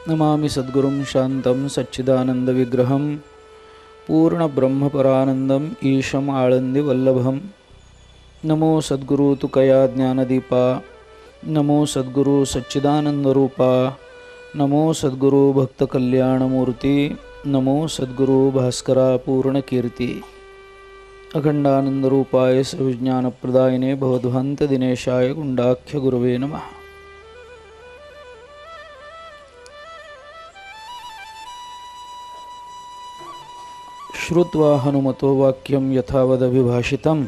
नमामि सद्गुरुं शान्तं सच्चिदानन्दविग्रहं पूर्णब्रह्मपरानन्दं ईशम् आळन्दिवल्लभं। नमो सद्गुरु तुकया ज्ञानदीपा, नमो सद्गुरु सच्चिदानन्दरूपा, नमो सद्गुरु भक्तकल्याणमूर्ती, नमो सद्गुरु भास्करा पूर्णकीर्ती। अखंडानंदरूपाय सविज्ञानप्रदायिने भवध्वान्तदिनेशाय गुंडाख्यगुरवे नमः। श्रुत्वा हनुमतो वाक्यं यथावदभिभाषितं,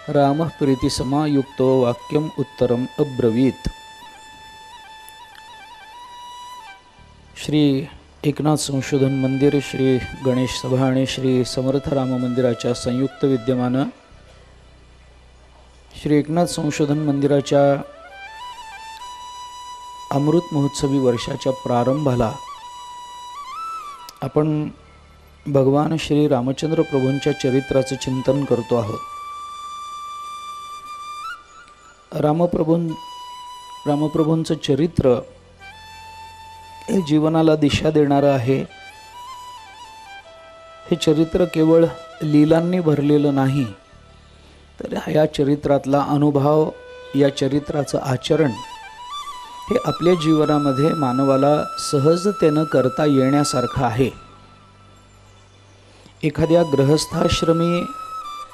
रामः प्रीतिसमायुक्तो वाक्यम् उत्तरम् अब्रवीत्। श्री एकनाथ संशोधन मंदिर, श्री गणेश सभा आणि श्री समर्थ राम मंदिराच्या संयुक्त विद्यमानं श्री एकनाथ संशोधन मंदिराच्या अमृत महोत्सवी वर्षाच्या प्रारंभाला आपण भगवान श्री रामचंद्र प्रभूंच्या चरित्राचं चिंतन करतो आहोत। रामप्रभूंचं चरित्र हे जीवनाला दिशा देणारं आहे। हे चरित्र केवळ लीलांनी भरलेलं नाही, तर या चरित्रातला अनुभव, या चरित्राचं आचरण हे आपल्या जीवनामध्ये मानवाला सहजतेनं करता येण्यासारखं आहे। एखाद्या गृहस्थाश्रमी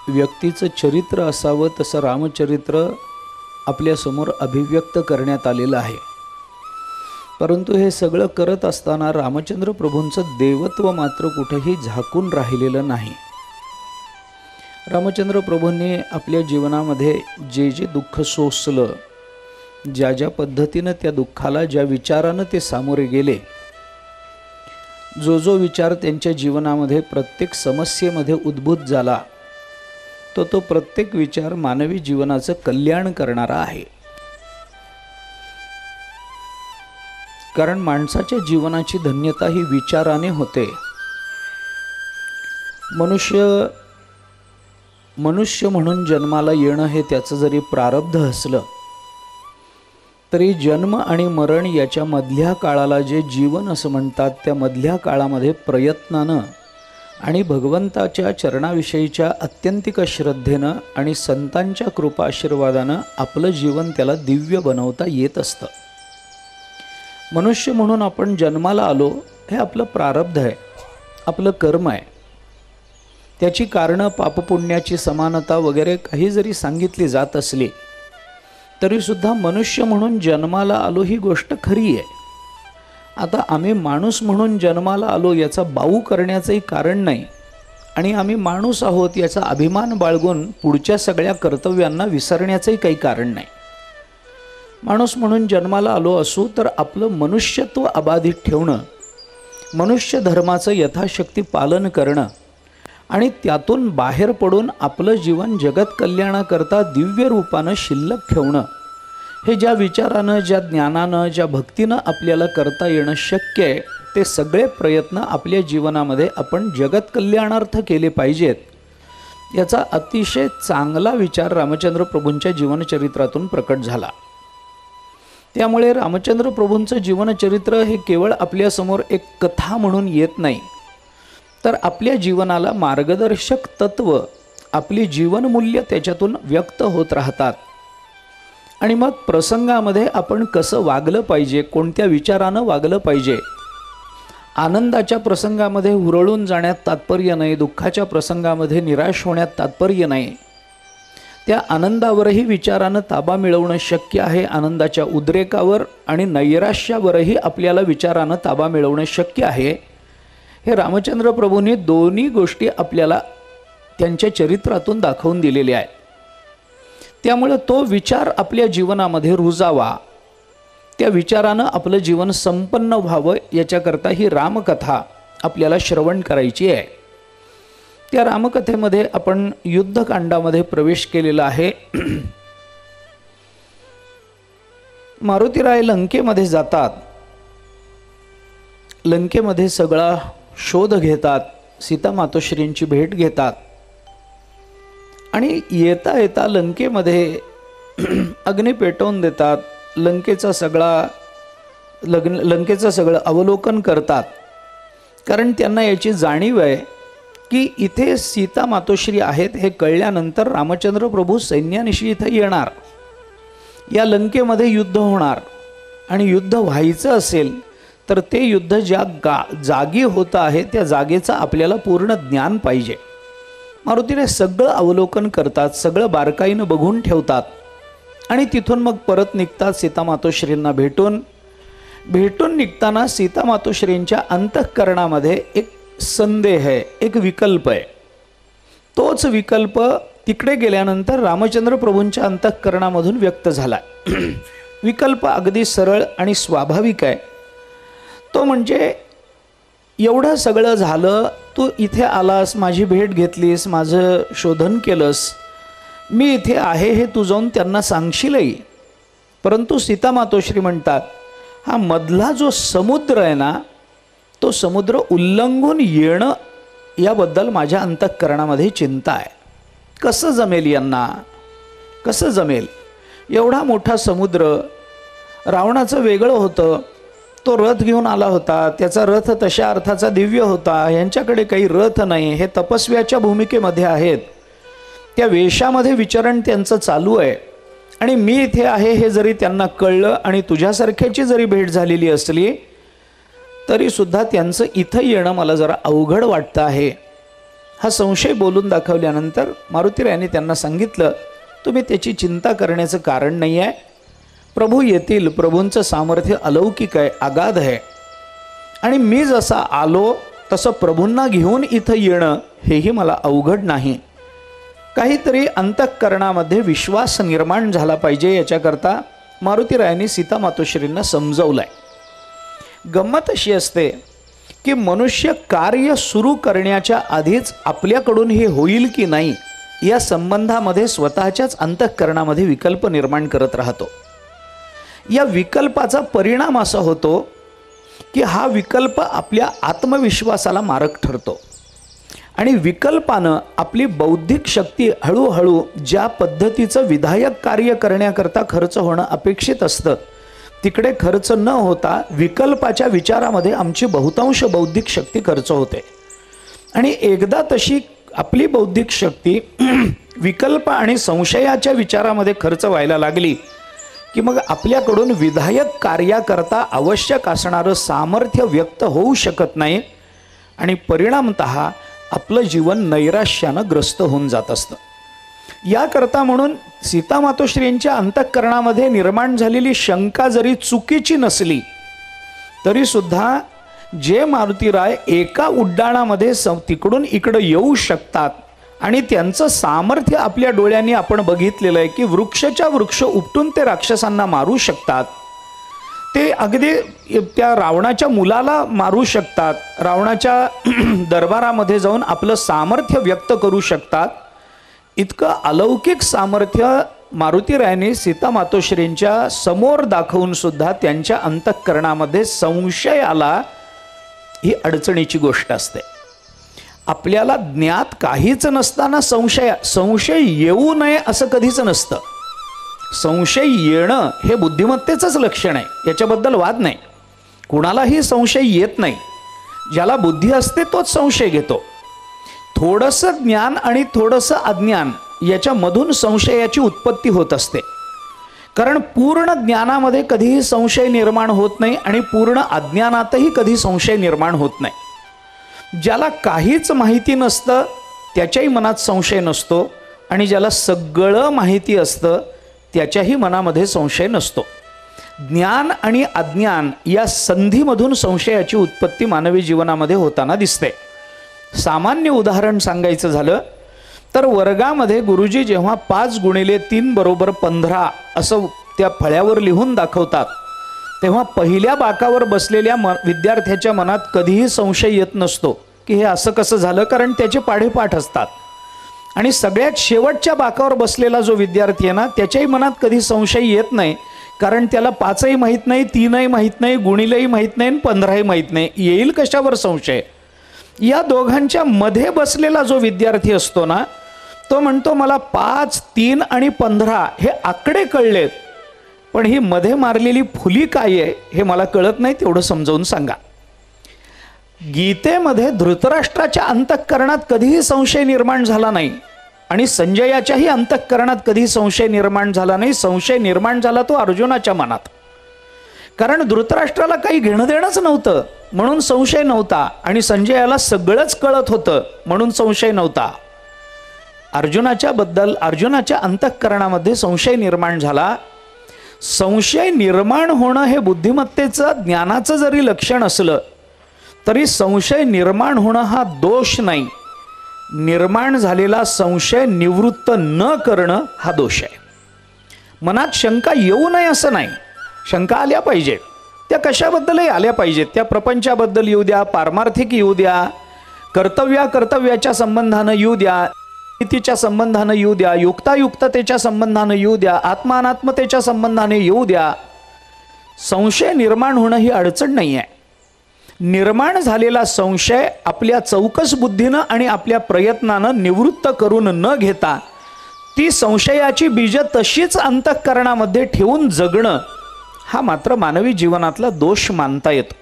व्यक्तीचं चरित्र असावं तसं रामचरित्र आपल्या समोर अभिव्यक्त करण्यात आलेलं आहे। परंतु हे सगळं करत असताना रामचंद्र प्रभूंचं देवत्व मात्र कुठेही झाकून राहिलेलं नाही। रामचंद्र प्रभूंनी आपल्या जीवनामध्ये जे जे दुःख सोसलं, ज्या ज्या पद्धतीनं त्या दुःखाला, ज्या विचारानं ते सामोरे गेले, जो जो विचार त्यांच्या जीवनामध्ये प्रत्येक समस्येमध्ये उद्भूत झाला, तो प्रत्येक विचार मानवी जीवनाचं कल्याण करणारा आहे। कारण माणसाच्या जीवनाची धन्यता ही विचाराने होते। मनुष्य म्हणून जन्माला येणं हे त्याचं जरी प्रारब्ध असलं, तरी जन्म आणि मरण याच्या मधल्या काळाला जे जीवन असं म्हणतात, त्या मधल्या काळामध्ये प्रयत्नानं आणि भगवंताच्या चरणाविषयीच्या अत्यंतिक श्रद्धेनं आणि संतांच्या कृपा आशीर्वादानं आपलं जीवन त्याला दिव्य बनवता येत असतं। मनुष्य म्हणून आपण जन्माला आलो हे आपलं प्रारब्ध आहे, आपलं कर्म आहे। त्याची कारणं, पापपुण्याची समानता वगैरे काही जरी सांगितली जात असली तरीसुद्धा मनुष्य म्हणून जन्माला आलो ही गोष्ट खरी आहे। आता आम्ही माणूस म्हणून जन्माला आलो याचा बाऊ करण्याचंही कारण नाही, आणि आम्ही माणूस आहोत याचा अभिमान बाळगून पुढच्या सगळ्या कर्तव्यांना विसरण्याचंही काही कारण नाही। माणूस म्हणून जन्माला आलो असू तर आपलं मनुष्यत्व अबाधित ठेवणं, मनुष्य धर्माचं यथाशक्ती पालन करणं आणि त्यातून बाहेर पडून आपलं जीवन जगत कल्याणाकरता दिव्य रूपानं शिल्लक ठेवणं, हे ज्या विचारानं, ज्या ज्ञानानं, ज्या भक्तीनं आपल्याला करता येणं शक्य आहे, ते सगळे प्रयत्न आपल्या जीवनामध्ये आपण जगत कल्याणार्थ केले पाहिजेत, याचा अतिशय चांगला विचार रामचंद्र प्रभूंच्या जीवनचरित्रातून प्रकट झाला। त्यामुळे रामचंद्र प्रभूंचं जीवनचरित्र हे केवळ आपल्यासमोर एक कथा म्हणून येत नाही, तर आपल्या जीवनाला मार्गदर्शक तत्व, आपली जीवनमूल्य त्याच्यातून व्यक्त होत राहतात। आणि मग प्रसंगामध्ये आपण कसं वागलं पाहिजे, कोणत्या विचारानं वागलं पाहिजे, आनंदाच्या प्रसंगामध्ये हुरळून जाण्यात तात्पर्य नाही, दुःखाच्या प्रसंगामध्ये निराश होण्यात तात्पर्य नाही, त्या आनंदावरही विचारानं ताबा मिळवणं शक्य आहे, आनंदाच्या उद्रेकावर आणि नैराश्यावरही आपल्याला विचारानं ताबा मिळवणं शक्य आहे। हे रामचंद्र प्रभूंनी दोन्ही गोष्टी आपल्याला त्यांच्या चरित्रातून दाखवून दिलेल्या आहेत। त्यामुळे तो विचार आपल्या जीवनामध्ये रुजावा, त्या विचारानं आपलं जीवन संपन्न व्हावं, याच्याकरता ही रामकथा आपल्याला श्रवण करायची आहे। त्या रामकथेमध्ये आपण युद्धकांडामध्ये प्रवेश केलेला आहे। मारुतीराय लंकेमध्ये जातात, लंकेमध्ये सगळा शोध घेतात, सीता मातोश्रींची भेट घेतात आणि येता येता लंकेमध्ये अग्नी पेटवून देतात। लंकेचा सगळा लंकेचं सगळं अवलोकन करतात, कारण त्यांना याची जाणीव आहे की इथे सीता मातोश्री आहेत हे कळल्यानंतर रामचंद्र प्रभू सैन्यानिशी इथं येणार, या लंकेमध्ये युद्ध होणार, आणि युद्ध व्हायचं असेल तर ते युद्ध ज्या जागी होतं आहे त्या जागेचं आपल्याला पूर्ण ज्ञान पाहिजे. मारुतीने सगळं अवलोकन करतात, सगळं बारकाईनं बघून ठेवतात, आणि तिथून मग परत निघतात सीता मातोश्रींना भेटून निघताना सीता मातोश्रींच्या अंतःकरणामध्ये एक संदेह आहे, एक विकल्प आहे. तोच विकल्प तिकडे गेल्यानंतर रामचंद्र प्रभूंच्या अंतःकरणामधून व्यक्त झाला. विकल्प अगदी सरळ आणि स्वाभाविक आहे. तो म्हणजे एवढं सगळं झालं, तू इथे आलास, माझी भेट घेतलीस, माझं शोधन केलंस, मी इथे आहे हे तू जाऊन त्यांना सांगशीलही. परंतु सीता मातोश्री म्हणतात, हा मधला जो समुद्र आहे ना, तो समुद्र उल्लंघून येणं याबद्दल माझ्या अंतःकरणामध्ये चिंता आहे. कसं जमेल यांना, कसं जमेल? एवढा मोठा समुद्र, रावणाचं वेगळं होतं, तो रथ घेऊन आला होता, त्याचा रथ तशा अर्थाचा दिव्य होता, यांच्याकडे काही रथ नाही, हे तपस्व्याच्या भूमिकेमध्ये आहेत, त्या वेशामध्ये विचरण त्यांचं चालू आहे, आणि मी इथे आहे हे जरी त्यांना कळलं आणि तुझ्यासारख्याची जरी भेट झालेली असली तरीसुद्धा त्यांचं इथं येणं मला जरा अवघड वाटतं आहे. हा संशय बोलून दाखवल्यानंतर मारुतीरायांनी त्यांना सांगितलं, तुम्ही त्याची चिंता करण्याचं कारण नाही आहे, प्रभू येतील, प्रभूंचं सामर्थ्य अलौकिक आहे, अगाध आहे, आणि मी जसा आलो तसं प्रभूंना घेऊन इथं येणं हेही मला अवघड नाही. काहीतरी अंतःकरणामध्ये विश्वास निर्माण झाला पाहिजे, याच्याकरता मारुतीरायांनी सीता मातोश्रींना समजवलं आहे. गंमत अशी असते की मनुष्य कार्य सुरू करण्याच्या आधीच आपल्याकडून हे होईल की नाही या संबंधामध्ये स्वतःच्याच अंतःकरणामध्ये विकल्प निर्माण करत राहतो. या विकल्पाचा परिणाम असा होतो की हा विकल्प आपल्या आत्मविश्वासाला मारक ठरतो, आणि विकल्पानं आपली बौद्धिक शक्ती हळूहळू ज्या पद्धतीचं विधायक कार्य करण्याकरता खर्च होणं अपेक्षित असतं तिकडे खर्च न होता विकल्पाच्या विचारामध्ये आमची बहुतांश बौद्धिक शक्ती खर्च होते. आणि एकदा तशी आपली बौद्धिक शक्ती विकल्प आणि संशयाच्या विचारामध्ये खर्च व्हायला लागली की मग आपल्याकडून विधायक कार्याकरता आवश्यक असणारं सामर्थ्य व्यक्त होऊ शकत नाही, आणि परिणामतः आपलं जीवन नैराश्यानं ग्रस्त होऊन जात असतं. याकरता म्हणून सीता मातोश्रींच्या अंतःकरणामध्ये निर्माण झालेली शंका जरी चुकीची नसली तरीसुद्धा जे मारुतीराय एका उड्डाणामध्ये तिकडून इकडं येऊ शकतात, आणि त्यांचं सामर्थ्य आपल्या डोळ्यांनी आपण बघितलेलं आहे की वृक्षच्या वृक्ष उपटून ते राक्षसांना मारू शकतात, ते अगदी त्या रावणाच्या मुलाला मारू शकतात, रावणाच्या दरबारामध्ये जाऊन आपलं सामर्थ्य व्यक्त करू शकतात, इतकं अलौकिक सामर्थ्य मारुतीरायांनी सीता मातोश्रींच्या समोर दाखवून सुद्धा त्यांच्या अंतःकरणामध्ये संशय आला, ही अडचणीची गोष्ट असते. आपल्याला ज्ञात काहीच नसताना संशय येऊ नये असं कधीच नसतं. संशय येणं हे बुद्धिमत्तेचंच लक्षण आहे, याच्याबद्दल वाद नाही. कुणालाही संशय येत नाही, ज्याला बुद्धी असते तोच संशय घेतो. थोडंसं ज्ञान आणि थोडंसं अज्ञान याच्यामधून संशयाची उत्पत्ती होत असते, कारण पूर्ण ज्ञानामध्ये कधीही संशय निर्माण होत नाही आणि पूर्ण अज्ञानातही कधी संशय निर्माण होत नाही. ज्याला काहीच माहिती नसतं त्याच्याही मनात संशय नसतो, आणि ज्याला सगळं माहिती असतं त्याच्याही मनामध्ये संशय नसतो. ज्ञान आणि अज्ञान या संधीमधून संशयाची उत्पत्ती मानवी जीवनामध्ये होताना दिसते. सामान्य उदाहरण सांगायचं झालं तर वर्गामध्ये गुरुजी जेव्हा 5 गुणिले 3 बरोबर 15 असं त्या फळ्यावर लिहून दाखवतात तेव्हा पहिल्या बाकावर बसलेल्या विद्यार्थ्याच्या मनात कधीही संशय येत नसतो की हे असं कसं झालं, कारण त्याचे पाढेपाठ असतात. आणि सगळ्यात शेवटच्या बाकावर बसलेला जो विद्यार्थी आहे ना त्याच्याही मनात कधी संशय येत नाही, कारण त्याला 5ही माहीत नाही, 3ही माहीत नाही, गुणिलेही माहीत नाही, 15ही माहीत नाही. येईल कशावर संशय? या दोघांच्या मध्ये बसलेला जो विद्यार्थी असतो ना तो म्हणतो मला 5, 3 आणि 15 हे आकडे कळलेत, पण ही मध्ये मारलेली फुली काय आहे हे मला कळत नाही, तेवढं समजावून सांगा. गीतेमध्ये धृतराष्ट्राच्या अंतःकरणात कधीही संशय निर्माण झाला नाही आणि संजयाच्याही अंतःकरणात कधीही संशय निर्माण झाला नाही. संशय निर्माण झाला तो अर्जुनाच्या मनात, कारण धृतराष्ट्राला काही घेणं देणंच नव्हतं म्हणून संशय नव्हता आणि संजयाला सगळंच कळत होतं म्हणून संशय नव्हता. अर्जुनाच्या अंतःकरणामध्ये संशय निर्माण झाला. संशय निर्माण होणं हे बुद्धिमत्तेचं, ज्ञानाचं जरी लक्षण असलं तरी संशय निर्माण होणं हा दोष नाही. निर्माण झालेला संशय निवृत्त न करणं हा दोष आहे. मनात शंका येऊ नये असं नाही, शंका आल्या पाहिजे. त्या कशाबद्दलही आल्या पाहिजेत. त्या प्रपंचाबद्दल येऊ द्या, पारमार्थिक येऊ द्या, कर्तव्याच्या संबंधानं येऊ द्या, नीतीच्या संबंधानं येऊ द्या, युक्तायुक्ततेच्या संबंधानं येऊ द्या, आत्मानात्मतेच्या संबंधाने येऊ द्या. संशय निर्माण होणं ही अडचण नाही आहे. निर्माण झालेला संशय आपल्या चौकस बुद्धीनं आणि आपल्या प्रयत्नानं निवृत्त करून न घेता ती संशयाची बीज तशीच अंतःकरणामध्ये ठेवून जगणं हा मात्र मानवी जीवनातला दोष मानता येतो.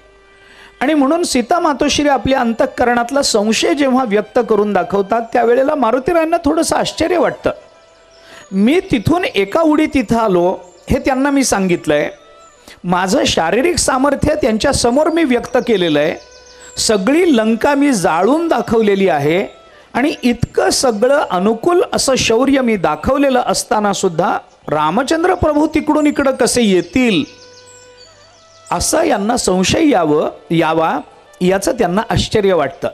आणि म्हणून सीता मातोश्री आपल्या अंतःकरणातला संशय जेव्हा व्यक्त करून दाखवतात त्यावेळेला मारुतीरायांना थोडंसं आश्चर्य वाटतं. मी तिथून एका उडीत तिथं आलो हे त्यांना मी सांगितलंय. माझं शारीरिक सामर्थ्य त्यांच्या समोर मी व्यक्त केलेलं आहे. सगळी लंका मी जाळून दाखवलेली आहे आणि इतकं सगळं अनुकूल असं शौर्य मी दाखवलेलं असताना सुद्धा रामचंद्र प्रभू तिकडून इकडं कसे येतील असं यांना संशय यावा याचं त्यांना आश्चर्य वाटतं.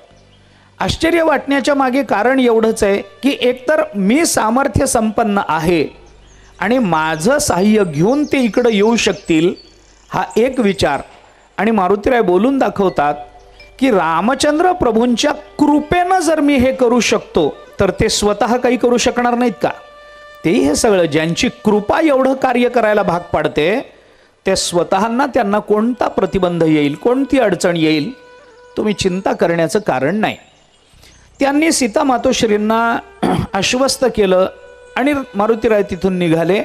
आश्चर्य वाटण्याच्या मागे कारण एवढंच आहे की एकतर मी सामर्थ्य संपन्न आहे आणि माझं साह्य घेऊन ते इकडं येऊ शकतील हा एक विचार. आणि मारुतीराय बोलून दाखवतात की रामचंद्र प्रभूंच्या कृपेनं जर मी हे करू शकतो तर ते स्वतः काही करू शकणार नाहीत का? तेही हे सगळं ज्यांची कृपा एवढं कार्य करायला भाग पाडते ते स्वतःंना त्यांना कोणता प्रतिबंध येईल, कोणती अडचण येईल तुम्ही चिंता करण्याचं कारण नाही. त्यांनी सीता मातोश्रींना आश्वस्त केलं आणि मारुतीराय तिथून निघाले.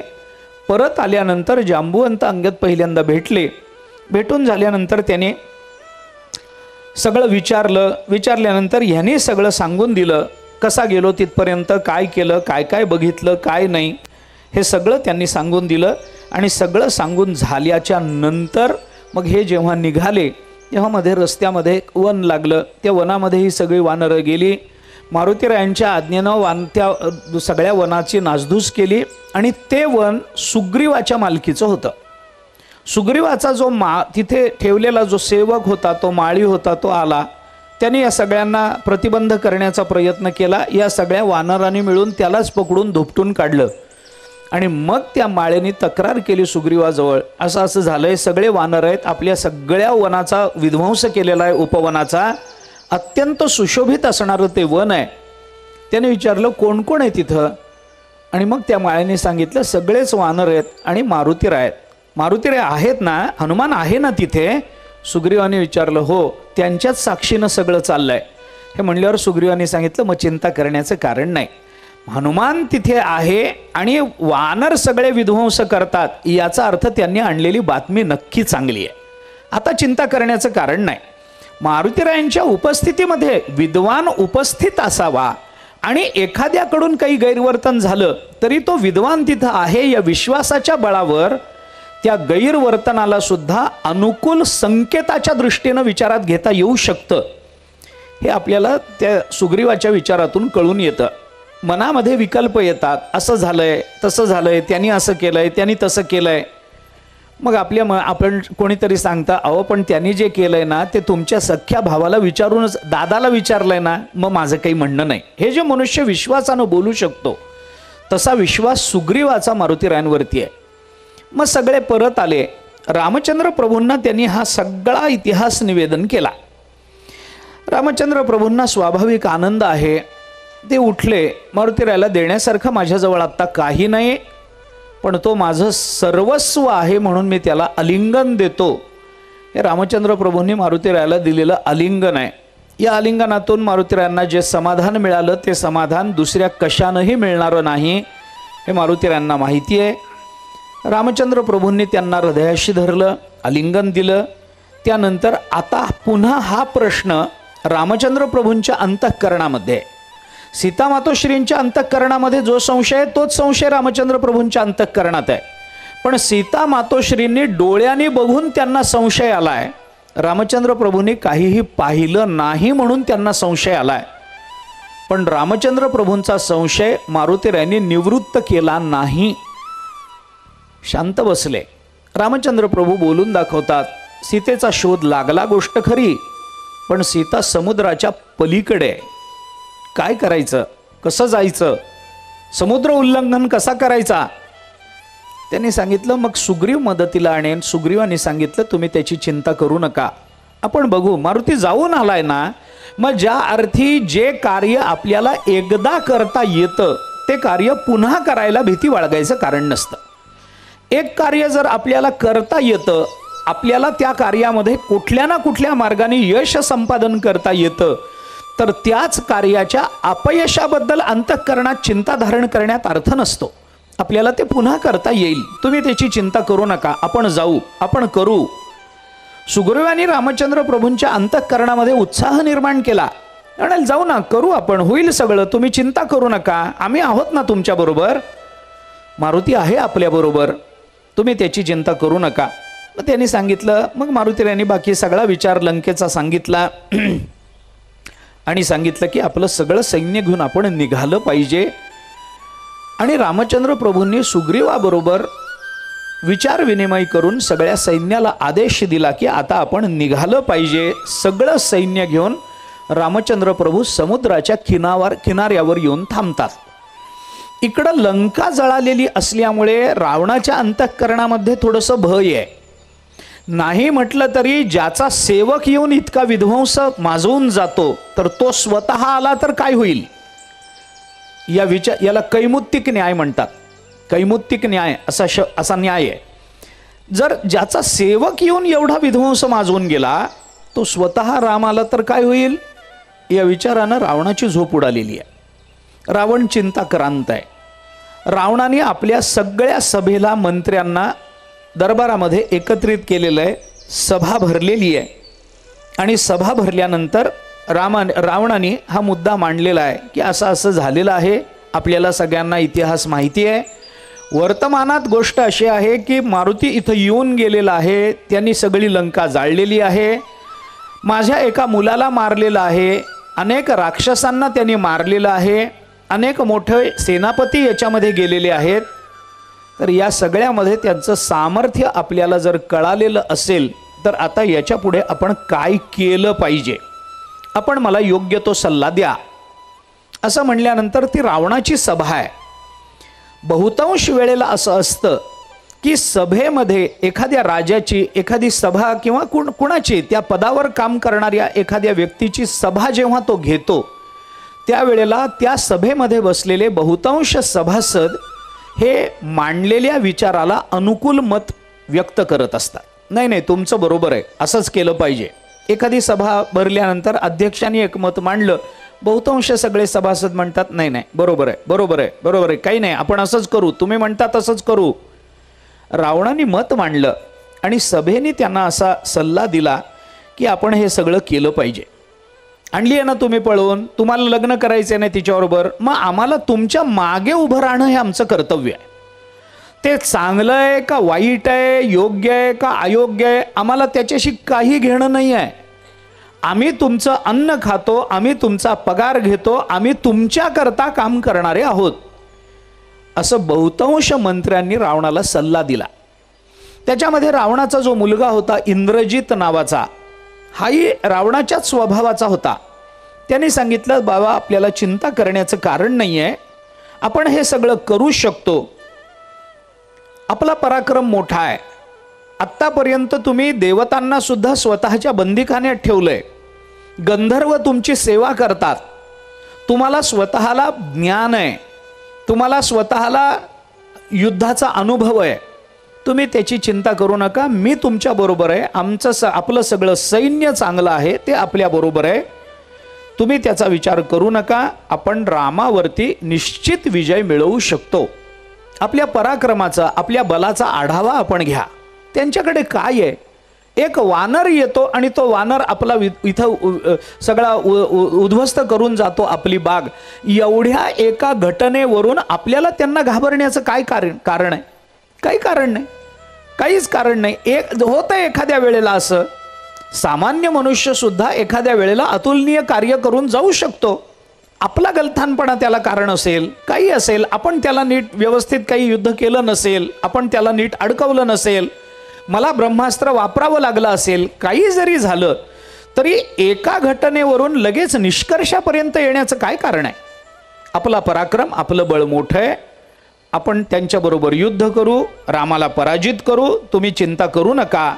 परत आल्यानंतर जांबुवंत अंगद पहिल्यांदा भेटले. भेटून झाल्यानंतर त्याने सगळं विचारल्यानंतर ह्याने सगळं सांगून दिलं. कसा गेलो तिथपर्यंत, काय केलं, काय काय बघितलं, काय नाही, हे सगळं त्यांनी सांगून दिलं. आणि सगळं सांगून झाल्याच्या नंतर मग हे जेव्हा निघाले तेव्हा मध्ये रस्त्यामध्ये वन लागलं. त्या वनामध्ये ही सगळी वानरं गेली. मारुतीरायांच्या आज्ञेनं त्या सगळ्या वनाची नासधूस केली आणि ते वन सुग्रीवाच्या मालकीचं होतं. सुग्रीवाचा जो तिथे ठेवलेला जो सेवक होता, तो माळी होता, तो आला. त्याने या सगळ्यांना प्रतिबंध करण्याचा प्रयत्न केला. या सगळ्या वानरांनी मिळून त्यालाच पकडून धुपटून काढलं. आणि मग त्या माळेने तक्रार केली सुग्रीवाजवळ, असं असं झालंय, सगळे वानर आहेत, आपल्या सगळ्या वनाचा विध्वंस केलेला आहे, उपवनाचा, अत्यंत सुशोभित असणारं ते वन आहे. त्याने विचारलं कोण कोण आहे तिथं? आणि मग त्या माळेने सांगितलं सगळेच वानर आहेत आणि मारुतीराय आहेत. मारुतीराय आहेत ना, हनुमान आहे ना तिथे? सुग्रीवाने विचारलं हो, त्यांच्याच साक्षीनं सगळं चाललंय. हे म्हणल्यावर सुग्रीवाने सांगितलं मग चिंता करण्याचं कारण नाही. हनुमान तिथे आहे आणि वानर सगळे विध्वंस करतात याचा अर्थ त्यांनी आणलेली बातमी नक्की चांगली आहे. आता चिंता करण्याचं कारण नाही. मारुतीरायांच्या उपस्थितीमध्ये विद्वान उपस्थित असावा आणि एखाद्याकडून काही गैरवर्तन झालं तरी तो विद्वान तिथं आहे या विश्वासाच्या बळावर त्या गैरवर्तनाला सुद्धा अनुकूल संकेताच्या दृष्टीनं विचारात घेता येऊ शकतं. हे आपल्याला त्या सुग्रीवाच्या विचारातून कळून येतं. मनामध्ये विकल्प येतात, असं झालंय, तसं झालंय, त्यांनी असं केलंय, त्यांनी तसं केलंय. मग आपण कोणीतरी सांगता अहो पण त्यांनी जे केलंय ना ते तुमच्या सख्या भावाला विचारूनच, दादाला विचारलंय ना, मग माझं काही म्हणणं नाही. हे जे मनुष्य विश्वासानं बोलू शकतो तसा विश्वास सुग्रीवाचा मारुतीरायांवरती आहे. मग सगळे परत आले. रामचंद्र प्रभूंना त्यांनी हा सगळा इतिहास निवेदन केला. रामचंद्र प्रभूंना स्वाभाविक आनंद आहे. ते उठले, मारुतीरायाला देण्यासारखं माझ्याजवळ आत्ता काही नाही, पण तो माझं सर्वस्व आहे म्हणून मी त्याला आलिंगन देतो. हे रामचंद्र प्रभूंनी मारुतीरायाला दिलेलं आलिंगन आहे. या आलिंगनातून मारुतीरायांना जे समाधान मिळालं ते समाधान दुसऱ्या कशानंही मिळणारं नाही हे मारुतीरायांना माहिती आहे. रामचंद्र प्रभूंनी त्यांना हृदयाशी धरलं, आलिंगन दिलं. त्यानंतर आता पुन्हा हा प्रश्न रामचंद्र प्रभूंच्या अंतःकरणामध्ये, सीता मातोश्रींच्या अंतःकरणामध्ये जो संशय आहे तोच संशय रामचंद्र प्रभूंच्या अंतःकरणात आहे. पण सीता मातोश्रींनी डोळ्यांनी बघून त्यांना संशय आलाय, रामचंद्र प्रभूंनी काहीही पाहिलं नाही म्हणून त्यांना संशय आलाय. पण रामचंद्र प्रभूंचा संशय मारुतीरायांनी निवृत्त केला नाही. शांत बसले. रामचंद्र प्रभू बोलून दाखवतात, सीतेचा शोध लागला गोष्ट खरी, पण सीता समुद्राच्या पलीकडे. काय करायचं, कसं जायचं, समुद्र उल्लंघन कसा करायचा. त्यांनी सांगितलं मग सुग्रीव मदतीला आणेन. सुग्रीवांनी सांगितलं तुम्ही त्याची चिंता करू नका, आपण बघू. मारुती जाऊन आलाय ना, मग ज्या अर्थी जे कार्य आपल्याला एकदा करता येतं ते कार्य पुन्हा करायला भीती बाळगायचं कारण नसतं. एक कार्य जर आपल्याला करता येतं, आपल्याला त्या कार्यामध्ये कुठल्या ना कुठल्या मार्गाने यश संपादन करता येतं, तर त्याच कार्याच्या अपयशाबद्दल अंतःकरणात चिंता धारण करण्यात अर्थ नसतो. आपल्याला ते पुन्हा करता येईल, तुम्ही त्याची चिंता करू नका, आपण जाऊ, आपण करू. सुग्रीवांनी रामचंद्र प्रभूंच्या अंतःकरणामध्ये उत्साह निर्माण केला. म्हणाल जाऊ ना, करू आपण, होईल सगळं, तुम्ही चिंता करू नका, आम्ही आहोत ना तुमच्या बरोबर, मारुती आहे आपल्या बरोबर, तुम्ही त्याची चिंता करू नका. मग त्यांनी सांगितलं. मग मारुतीरायांनी बाकी सगळा विचार लंकेचा सांगितला आणि सांगितलं की आपलं सगळं सैन्य घेऊन आपण निघालं पाहिजे. आणि रामचंद्र प्रभूंनी सुग्रीवाबरोबर विचार विनिमय करून सगळ्या सैन्याला आदेश दिला की आता आपण निघालं पाहिजे. सगळं सैन्य घेऊन रामचंद्र प्रभू समुद्राच्या किनाऱ्यावर येऊन थांबतात. इकडं लंका जळालेली असल्यामुळे रावणाच्या अंतःकरणामध्ये थोडंसं भय आहे. नाही म्हटलं तरी ज्याचा सेवक येऊन इतका विध्वंस माजवून जातो तर तो स्वतः आला तर काय होईल, याला कैमुत्तिक न्याय म्हणतात. कैमुत्तिक न्याय असा न्याय आहे. जर ज्याचा सेवक येऊन एवढा विध्वंस माजवून गेला तो स्वतः राम आला तर काय होईल, या विचारानं रावणाची झोप उडालेली आहे. रावण चिंताक्रांत आहे. रावणाने आपल्या सगळ्या सभेला, मंत्र्यांना दरबारामध्ये एकत्रित केलेलं आहे. सभा भरलेली आहे आणि सभा भरल्यानंतर रावणाने हा मुद्दा मांडलेला आहे की असं असं झालेलं आहे. आपल्याला सगळ्यांना इतिहास माहिती आहे. वर्तमानात गोष्ट अशी आहे की मारुती इथं येऊन गेलेला आहे, त्यांनी सगळी लंका जाळलेली आहे, माझ्या एका मुलाला मारलेलं आहे, अनेक राक्षसांना त्यांनी मारलेलं आहे, अनेक मोठे सेनापती याच्यामध्ये गेलेले आहेत. तर या सगळ्यामध्ये त्यांचं सामर्थ्य आपल्याला जर कळालेलं असेल तर आता याच्या पुढे आपण काय केलं पाहिजे, आपण मला योग्य तो सल्ला द्या. असं म्हणल्यानंतर ती रावणाची सभा आहे. बहुतांश वेळेला असं असतं की सभेमध्ये एखाद्या राजाची एखादी सभा किंवा कुणाची त्या पदावर काम करणाऱ्या एखाद्या व्यक्तीची सभा जेव्हा तो घेतो त्यावेळेला त्या सभेमध्ये बसलेले बहुतांश सभासद हे मांडलेल्या विचाराला अनुकूल मत व्यक्त करत असतात. नाही नाही तुमचं बरोबर आहे, असंच केलं पाहिजे. एखादी सभा भरल्यानंतर अध्यक्षांनी एक मत मांडलं, बहुतांश सगळे सभासद म्हणतात नाही नाही बरोबर आहे, बरोबर आहे, बरोबर आहे, काही नाही, आपण असंच करू, तुम्ही म्हणता तसंच करू. रावणाने मत मांडलं आणि सभेने त्यांना असा सल्ला दिला की आपण हे सगळं केलं पाहिजे. आणली आहे ना तुम्ही पळवून, तुम्हाला लग्न करायचं नाही तिच्याबरोबर, मग आम्हाला तुमच्या मागे उभं राहणं हे आमचं कर्तव्य आहे. ते चांगलं आहे का वाईट आहे, योग्य आहे का अयोग्य आहे, आम्हाला त्याच्याशी काही घेणं नाही आहे. आम्ही तुमचं अन्न खातो, आम्ही तुमचा पगार घेतो, आम्ही तुमच्याकरता काम करणारे आहोत. असं बहुतांश मंत्र्यांनी रावणाला सल्ला दिला. त्याच्यामध्ये रावणाचा जो मुलगा होता इंद्रजित नावाचा, हाही रावणाच्याच स्वभावाचा होता. त्यांनी सांगितलं बाबा आपल्याला चिंता करण्याचं कारण नाही आहे, आपण हे सगळं करू शकतो, आपला पराक्रम मोठा आहे. आत्तापर्यंत तुम्ही देवतांना सुद्धा स्वतःच्या बंदिखान्यात ठेवलंय, गंधर्व तुमची सेवा करतात, तुम्हाला स्वतःला ज्ञान आहे, तुम्हाला स्वतःला युद्धाचा अनुभव आहे, तुम्ही त्याची चिंता करू नका, मी तुमच्या बरोबर आहे, आपलं सगळं सैन्य चांगलं आहे, ते आपल्या बरोबर आहे, तुम्ही त्याचा विचार करू नका, आपण रामावरती निश्चित विजय मिळवू शकतो. आपल्या पराक्रमाचा, आपल्या बलाचा आढावा आपण घ्या. त्यांच्याकडे काय आहे? एक वानर येतो आणि तो वानर आपला इथं सगळा उद्ध्वस्त करून जातो आपली बाग. एवढ्या एका घटनेवरून आपल्याला त्यांना घाबरण्याचं काय कारण आहे? काही कारण नाही, काहीच कारण नाही. होतं एखाद्या वेळेला असं, सामान्य मनुष्य सुद्धा एखाद्या वेळेला अतुलनीय कार्य करून जाऊ शकतो. आपला गलथानपणा त्याला कारण असेल, काही असेल, आपण त्याला नीट व्यवस्थित काही युद्ध केलं नसेल, आपण त्याला नीट अडकवलं नसेल, मला ब्रह्मास्त्र वापरावं लागलं असेल, काही जरी झालं तरी एका घटनेवरून लगेच निष्कर्षापर्यंत येण्याचं काय कारण आहे? आपला पराक्रम, आपलं बळ मोठं आहे, आपण त्यांच्याबरोबर युद्ध करू, रामाला पराजित करू, तुम्ही चिंता करू नका,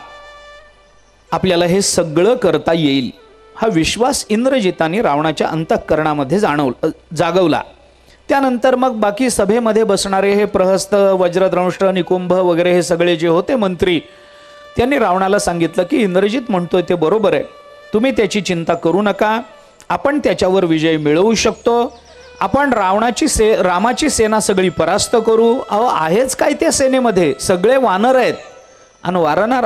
आपल्याला हे सगळं करता येईल. हा विश्वास इंद्रजिताने रावणाच्या अंतःकरणामध्ये जागवला. त्यानंतर मग बाकी सभेमध्ये बसणारे हे प्रहस्त, वज्रद्रंष्ट, निकुंभ वगैरे हे सगळे जे होते मंत्री, त्यांनी रावणाला सांगितलं की इंद्रजित म्हणतोय ते बरोबर आहे, तुम्ही त्याची चिंता करू नका, आपण त्याच्यावर विजय मिळवू शकतो, आपण रामाची सेना सगळी परास्त करू. अहो आहेच काय त्या सेनेमध्ये? सगळे वानर आहेत आणि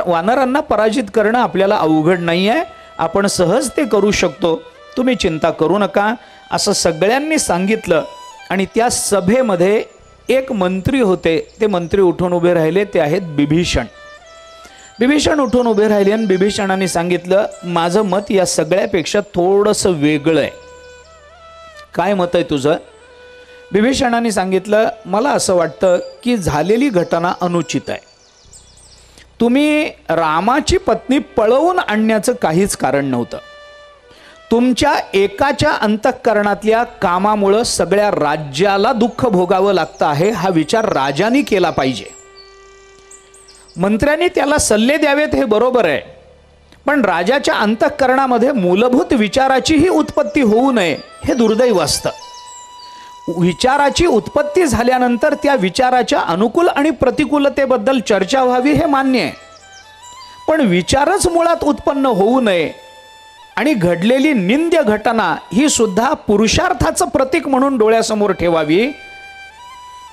वानरांना पराजित करणं आपल्याला अवघड नाही आहे, आपण सहज ते करू शकतो, तुम्ही चिंता करू नका, असं सगळ्यांनी सांगितलं. आणि त्या सभेमध्ये एक मंत्री होते, ते मंत्री उठून उभे राहिले, ते आहेत बिभीषण. बिभीषण उठून उभे राहिले आणि बिभीषणाने सांगितलं, माझं मत या सगळ्यापेक्षा थोडंसं वेगळं आहे. काय मत आहे तुझं? बिभीषणाने सांगितलं, मला असं वाटतं की झालेली घटना अनुचित आहे. तुम्ही रामाची पत्नी पळवून आणण्याचं काहीच कारण नव्हतं. तुमच्या एकाच्या अंतःकरणातल्या कामामुळं सगळ्या राज्याला दुःख भोगावं लागतं आहे, हा विचार राजांनी केला पाहिजे. मंत्र्यांनी त्याला सल्ले द्यावेत हे बरोबर आहे, पण राजाच्या अंतःकरणामध्ये मूलभूत विचाराचीही उत्पत्ती होऊ नये हे दुर्दैव असतं. विचाराची उत्पत्ती झाल्यानंतर त्या विचाराच्या अनुकूल आणि प्रतिकूलतेबद्दल चर्चा व्हावी हे मान्य आहे, पण विचारच मुळात उत्पन्न होऊ नये आणि घडलेली निंद्य घटना ही सुद्धा पुरुषार्थाचं प्रतीक म्हणून डोळ्यासमोर ठेवावी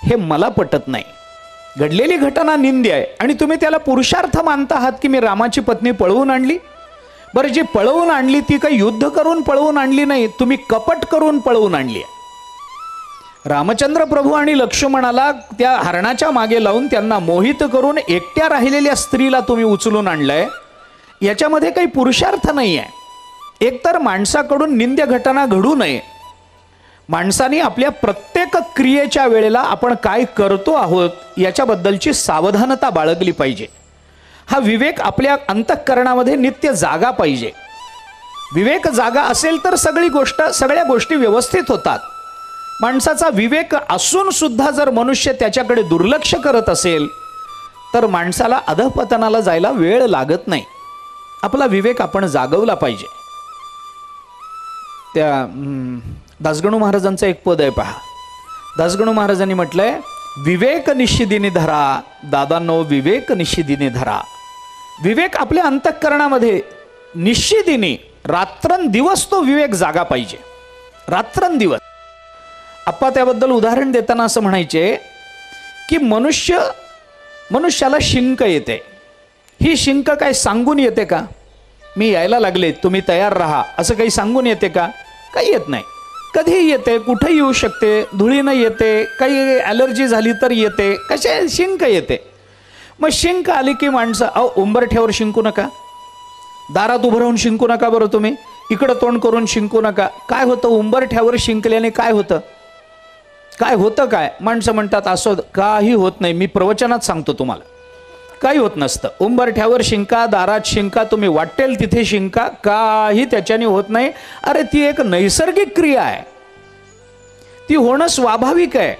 हे मला पटत नाही. घडलेली घटना निंद्य आहे आणि तुम्ही त्याला पुरुषार्थ मानता आहात की मी रामाची पत्नी पळवून आणली. बरं, जी पळवून आणली ती काही युद्ध करून पळवून आणली नाही, तुम्ही कपट करून पळवून आणली. रामचंद्र प्रभू आणि लक्ष्मणाला त्या हरणाच्या मागे लावून त्यांना मोहित करून एकट्या राहिलेल्या स्त्रीला तुम्ही उचलून आणलंय, याच्यामध्ये काही पुरुषार्थ नाही आहे. एकतर माणसाकडून निंद्य घटना घडू नये. माणसाने आपल्या प्रत्येक क्रियेच्या वेळेला आपण काय करतो आहोत याच्याबद्दलची सावधानता बाळगली पाहिजे. हा विवेक आपल्या अंतःकरणामध्ये नित्य जागा पाहिजे. विवेक जागा असेल तर सगळ्या गोष्टी व्यवस्थित होतात. माणसाचा विवेक असून सुद्धा जर मनुष्य त्याच्याकडे दुर्लक्ष करत असेल तर माणसाला अधःपतनाला जायला वेळ लागत नाही. आपला विवेक आपण जागवला पाहिजे. त्या दासगणू महाराजांचं एक पद आहे पहा. दासगणू महाराजांनी म्हटलंय, विवेक निशिदिनी धरा दादांनो, विवेक निशिदिनी धरा. विवेक आपल्या अंतःकरणामध्ये निशिदिनी रात्रंदिवस तो विवेक जागा पाहिजे. रात्रंदिवस. आप्पा त्याबद्दल उदाहरण देताना असं म्हणायचे की मनुष्याला शिंक येते. ही शिंक काय सांगून येते का? मी यायला लागले, तुम्ही तयार राहा, असं काही सांगून येते का? काही येत नाही. कधीही येते, कुठे येऊ शकते, धुळीनं येते, काही ॲलर्जी झाली तर येते, कशा शिंक येते. मग शिंक आली की माणसं उंबरठ्यावर शिंकू नका, दारात उभं राहून शिंकू नका, बरं तुम्ही इकडं तोंड करून शिंकू नका. काय होतं उंबरठ्यावर शिंकल्याने? काय होतं? काय होतं? काय माणसं म्हणतात असं काही होत नाही. मी प्रवचनात सांगतो तुम्हाला, काही होत नसतं. उंबरठ्यावर शिंका, दारात शिंका, तुम्ही वाटेल तिथे शिंका, काही त्याच्याने होत नाही. अरे ती एक नैसर्गिक क्रिया आहे, ती होणं स्वाभाविक आहे.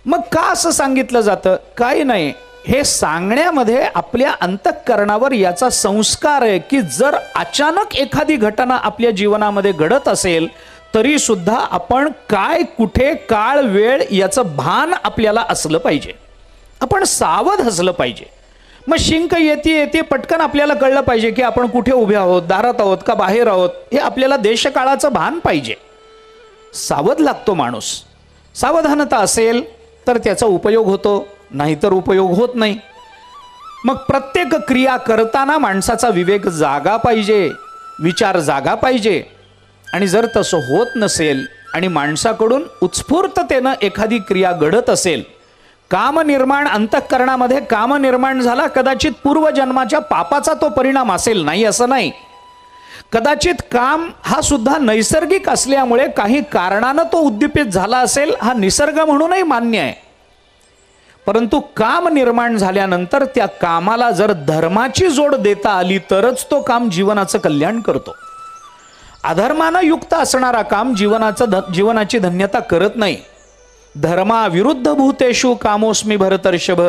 मग का असं सांगितलं जातं? काही नाही, हे सांगण्यामध्ये आपल्या अंतःकरणावर याचा संस्कार आहे की जर अचानक एखादी घटना आपल्या जीवनामध्ये घडत असेल तरी सुद्धा आपण काय, कुठे, काळ, वेळ याचं भान आपल्याला असलं पाहिजे. आपण सावध असलं पाहिजे. मग शिंक येते पटकन आपल्याला कळलं पाहिजे की आपण कुठे उभे आहोत, दारात आहोत का बाहेर आहोत, हे आपल्याला देशकाळाचं भान पाहिजे. सावध लागतो माणूस. सावधानता असेल तर त्याचा उपयोग होतो, नाहीतर उपयोग होत नाही. मग प्रत्येक क्रिया करताना माणसाचा विवेक जागा पाहिजे, विचार जागा पाहिजे. आणि जर तसं होत नसेल आणि माणसाकडून उत्स्फूर्ततेनं एखादी क्रिया घडत असेल, काम निर्माण, अंतःकरणामध्ये काम निर्माण झाला, कदाचित पूर्वजन्माच्या पापाचा तो परिणाम असेल, नाही असं नाही. कदाचित काम हा सुद्धा नैसर्गिक असल्यामुळे काही कारणानं तो उद्दीपित झाला असेल, हा निसर्ग म्हणूनही मान्य आहे. परंतु काम निर्माण झाल्यानंतर त्या कामाला जर धर्माची जोड देता आली तरच तो काम जीवनाचं कल्याण करतो. अधर्मानं युक्त असणारा काम जीवनाची धन्यता करत नाही. धर्माविरुद्ध भूतेषु कामोस्मी भरतर्षभ,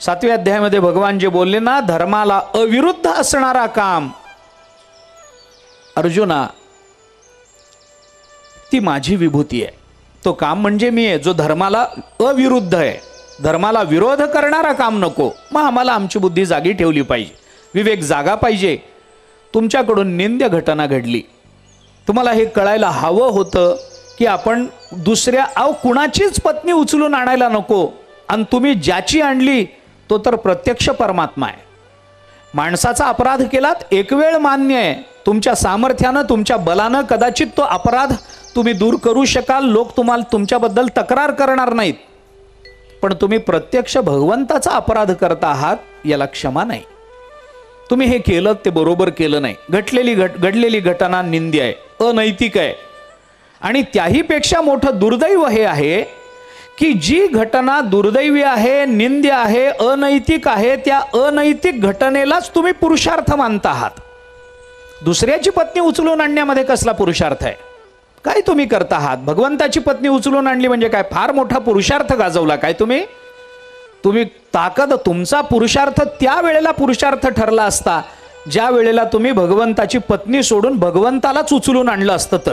7व्या अध्यायामध्ये भगवान जे बोलले ना, धर्माला अविरुद्ध असणारा काम, अर्जुना ती माझी विभूती आहे. तो काम म्हणजे मी आहे, जो धर्माला अविरुद्ध आहे. धर्माला विरोध करणारा काम नको. मग आम्हाला आमची बुद्धी जागी ठेवली पाहिजे, विवेक जागा पाहिजे. तुमच्याकडून निंद्य घटना घडली, तुम्हाला हे कळायला हवं होतं की आपण दुसऱ्या कुणाचीच पत्नी उचलून आणायला नको, आणि तुम्ही ज्याची आणली तो तर प्रत्यक्ष परमात्मा आहे. माणसाचा अपराध केलात एक वेळ मान्य आहे, तुमच्या सामर्थ्यानं, तुमच्या बलानं कदाचित तो अपराध तुम्ही दूर करू शकाल, लोक तुमच्याबद्दल तक्रार करणार नाहीत. पण तुम्ही प्रत्यक्ष भगवंताचा अपराध करता आहात, याला क्षमा नाही. तुम्ही हे केलं ते बरोबर केलं नाही. घडलेली घटना निंद्य आहे, अनैतिक आहे. आणि त्याहीपेक्षा मोठं दुर्दैव हे आहे की जी घटना दुर्दैवी आहे, निंद्य आहे, अनैतिक आहे, त्या अनैतिक घटनेलाच तुम्ही पुरुषार्थ मानता आहात. दुसऱ्याची पत्नी उचलून आणण्यामध्ये कसला पुरुषार्थ आहे? काय तुम्ही करता आहात? भगवंताची पत्नी उचलून आणली म्हणजे काय फार मोठा पुरुषार्थ गाजवला काय तुम्ही? ताकद, तुमचा पुरुषार्थ त्या वेळेला पुरुषार्थ ठरला असता ज्या वेळेला तुम्ही भगवंताची पत्नी सोडून भगवंतालाच उचलून आणलं असतं तर.